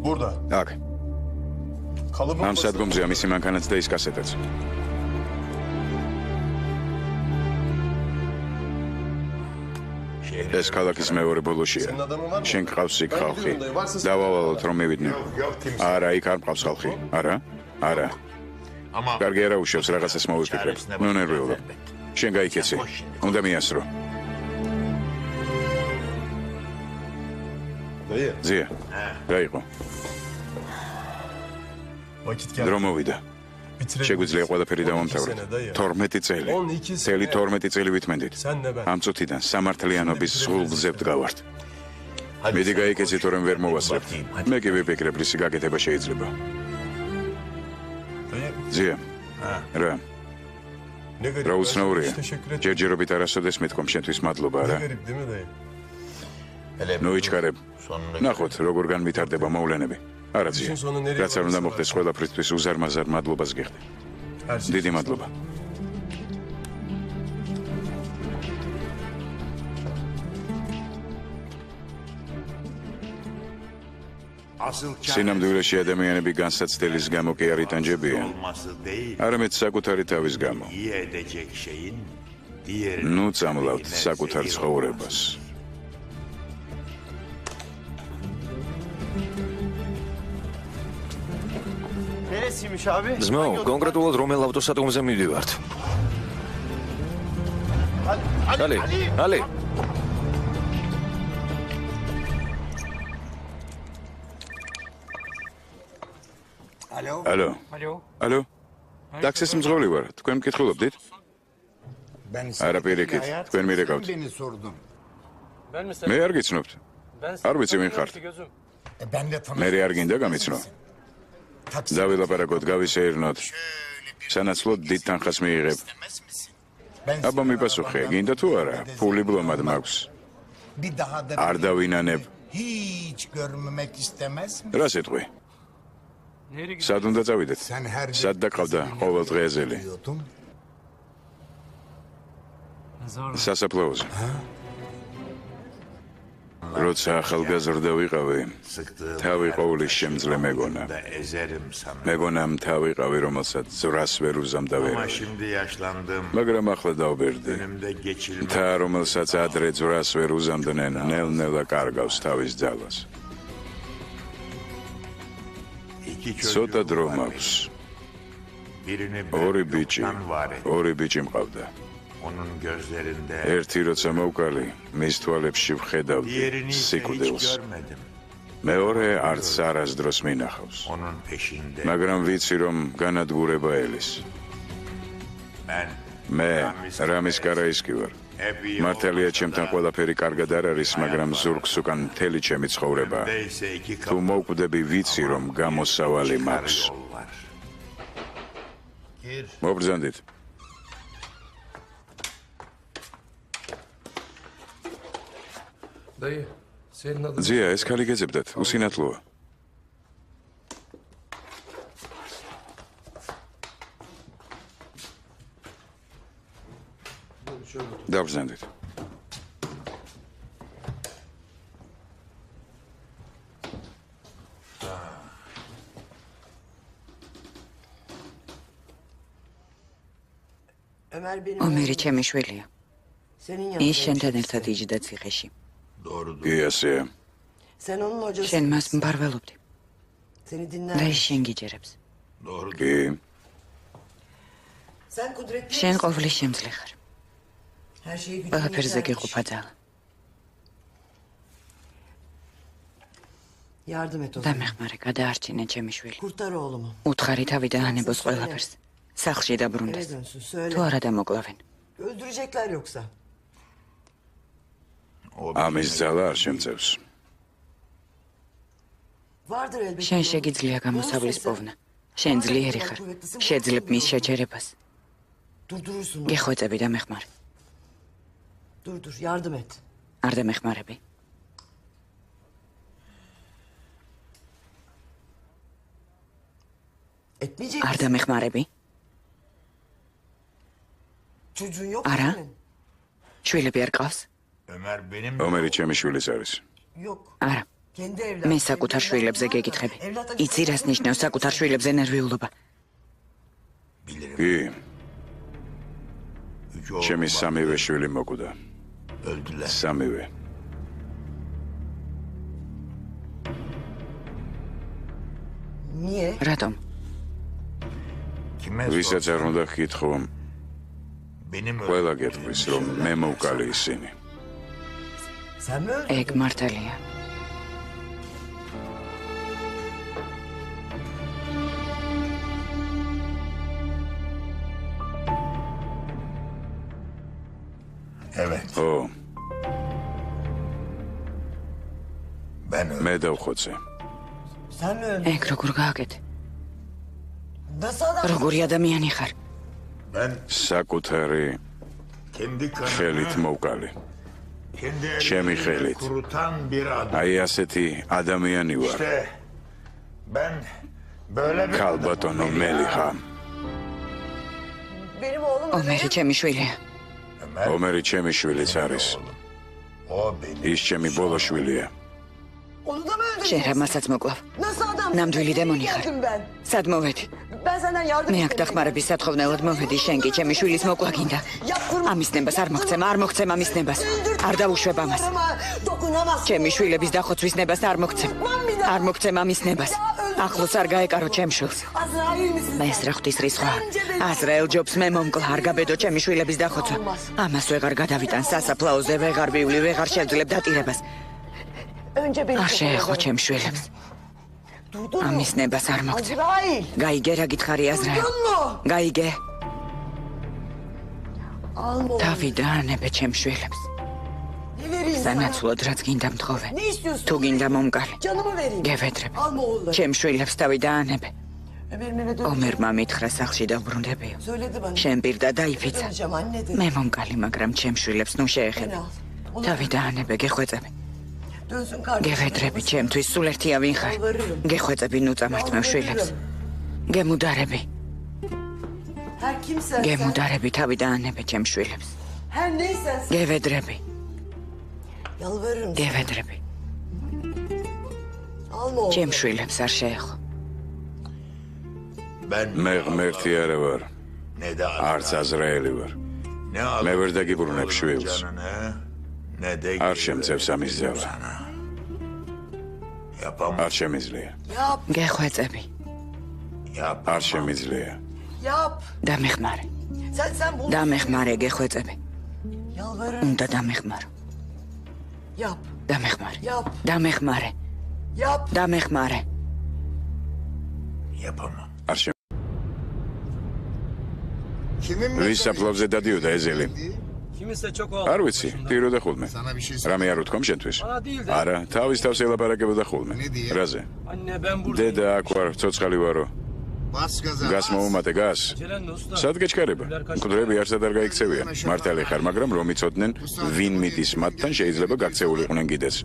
Burada. აქ. Kalıbım ამ სადგომზეა მისი მანქანაც და ის კასეტაც. ეს ქალაქის მეორე ბოლოშია. შენ გყავს იქ ხალხი. დავავალოთ რომ მივიდნენ. არა, იქ არ მყავს ხალხი. არა? არა. კარგი არა უშევს რაღაცას მოვიფიქრებ. ნუ ნერვიულობ. შენ გაიქეცი. უნდა მიასრო. ზია. გაიყო. დრო მოვიდა. შეგვიძლია ყველაფერი დავამთავროთ. 12 წელი. წელი 12 წელი ვითმენდით. ამ წუთიდან სამართლიანობის სულზე ვდგავართ. მიდი გაიქეცი თორემ ვერ მოვასწრებ. მე კი ვიფიქრებ რისი გაკეთება შეიძლება. ზია. რა? რა უცნაურია. ჯერჯერობით არასოდეს მეთქვამ შენთვის მადლობა რა. ნუ იჩქარებ. ნახოთ როგორ განვითარდება მოვლენები. არა ზია. რაც არ უნდა მოხდეს ყველაფრისთვის უზარმაზარ მადლობას გიხდი. დიდი მადლობა. სინამდვილეში ადამიანები განსაცდელის გამო კი არ იტანჯებიან. არამედ საკუთარი თავის გამო. ნუ წამლავთ საკუთარ ცხოვრებას. ძმაო, კონკრეტულად რომელ ავტოსადგომზე მივდივართ? ალი. ალო. ტაქსის მძღოლი ვარ. თქვენ მკითხულობდით? არა პირიქით, თქვენ მირეკავთ. მე არ გიცნობთ. არ ვიცი ვინ ხართ. მე არ გინდა გამიცნო. დავილაპარაკოთ, გავისეირნოთ. სანაცვლოდ დიდ თანხას მიიღებ. აბა მიპასუხე, გინდა თუ არა? ფული ბლომად მაქვს. არ დავინანებ. რა სიტყვი? სად უნდა წავიდეთ? სად დაგყავდა ყოველ დღეაზელი? სასაფლაოზე. როცა ახალგაზრდა ვიყავი, თავი ყოვლის შემძლე მეგონა. მეგონამ თავი ყავი, რომელსაც ზრას ვერ უზამდა ვერავინ. მაგრამ ახლა დავბერდი. მთა, რომელსაც ადრე ზრას ვერ უზამდნენ, ნელ-ნელა კარგავს თავის ძალას. ცოტა დრო მაქვს. ორი ბიჭი მყავდა. ერთი როცა მოვკალი, მის თვალებში ვხედავდი სიკვდილს. მეორე არც არასდროს მინახავს. მაგრამ ვიცი, რომ განადგურება ელის. მე რამის კარაისკი ვარ. მართალია ჩემთან ყველაფერი კარგად არ არის, მაგრამ ზურგს უკან მთელი ჩემი ცხოვრება. თუ მოვკვდები, ვიცი, რომ გამოსავალი მაქვს. მობრძანდით. ზია, ეს ქალი გეძებდათ, უსინათლოა. დავბრძანდით. ომერი ჩემი შვილია. ის შენთან ერთად იჯდა ციხეში. კი ასეა. შენ მას მფარველობდი. და ის შენ გიჯერებს. კი. შენ ყოვლის შემძლე ხარ. ყველაფერზე გიყოფა ძალა. დამეხმარე, გადაარჩინე ჩემი შვილი. უთხარი თავი დაანებოს ყველაფერს. სახლში დაბრუნდეს. თუ არა დამოკლავენ. ამის ძალა არ შემწევს. შენ შეგიძლია გამოსავლის პოვნა. შენ ძლიერი ხარ. შეძლებ მის შეჯერებას. გეხვეწები დამეხმარე. არ დამეხმარები. არ დამეხმარები? არა? შვილები არ ყავს? ომერი ჩემი შვილიც არის. არა, მე საკუთარ შვილებზე გეკითხები. იცი რას ნიშნავს საკუთარ შვილებზე ნერვიულობა? კი. ჩემი სამივე შვილი მოკვდა. სამივე. რატომ? ვისაც არ უნდა გკითხო, ყველა გეტყვის, რომ მე მოვკალი ისინი. ეგ მართალია. ო. მე დავხოცე. ეგ როგორ გააკეთე? როგორი ადამიანი ხარ? საკუთარი ხელით მოვკალი. ჩემი ხელით. აი ასეთი ადამიანი ვარ. ქალბატონო მელიხა. ომერი ჩემი შვილია. ომერი ჩემი შვილიც არის. ის ჩემი ბოლო შვილია. შენ რა მასაც მოკლავ? ნამდვილი დემონი ხარ. სად მოვედი? მე აქ დახმარების სათხოვნელად მოვედი, შენ კი ჩემი შვილის მოკლა გინდა. ამის ნებას არ მოხცემ ამის ნებას. არ დავუშვებ ამას. ჩემი შვილების დახოცვის ნებას არ მოხცემ ამის ნებას. ახლოს არ გაეკარო ჩემ შვილს. ეს რა ღვთის სხვა. აზრაელ ჯობს მე მომკლა, არ გაბედო ჩემი შვილების დახოცვა. ამას ვეღარ გადავიტან სასაფლაოზე, ვეღარ ვივლი, ვეღარ შევძლებ დატირებას. არ შეეხო ჩემ შვილებს. ამის ნებას არ მოგცემ. გაიგე რა გითხარი აზრაელ? გაიგე. დავიდა ანებე ჩემ შვილებს. სანაცვლოდ რაც გინდა მთხოვე. თუ გინდა მომკალი. გევედრები. ჩემ შვილებს დავიდა ანებე. ომერმა მითხრა სახლში დავბრუნდებიო. შენ პირდა დაიფიცა. მე მომკალი, მაგრამ ჩემ შვილებს ნუ შეეხები. დავიდა ანებე გეხვეწები. გევედრები ჩემთვის სულ ერთია ვინ ხარ. გეხვეწები ნუ წამართ მე შვილებს. გემუდარები. გემუდარები თავი დაანებე ჩემ შვილებს. გევედრები. გევედრები. ჩემ შვილებს არ შეეხო. მე ღმერთი არა ვარ. არც აზრაელი ვარ. მე ვერ დაგიბრუნებ შვილს. არ შემწევს ამის ძელა. არ შემიძლია. გეხვეწები. არ შემიძლია. დამეხმარე. დამეხმარე გეხვეწები. უნდა დამეხმარო. დამეხმარე. დამეხმარე. დამეხმარე. არ შემ. ვის საფლავზე დადიოდა ეზელი? არ ვიცი, პიროდა ხულმე. რამე არ უთქვამ შენთვის? არა, თავის თავს ელაპარაკებოდა ხულმე. რაზე? დედა აქ ვარ, ცოცხალი ვარო. გას მოუმატე, გას. სად გეჩქარება? მკვდრები არსად არ გაიქცევიან. მართალი ხარ, მაგრამ რომ იცოდნენ, ვინ მიდის მათთან შეიძლება გაქცეულიყვნენ კიდეც.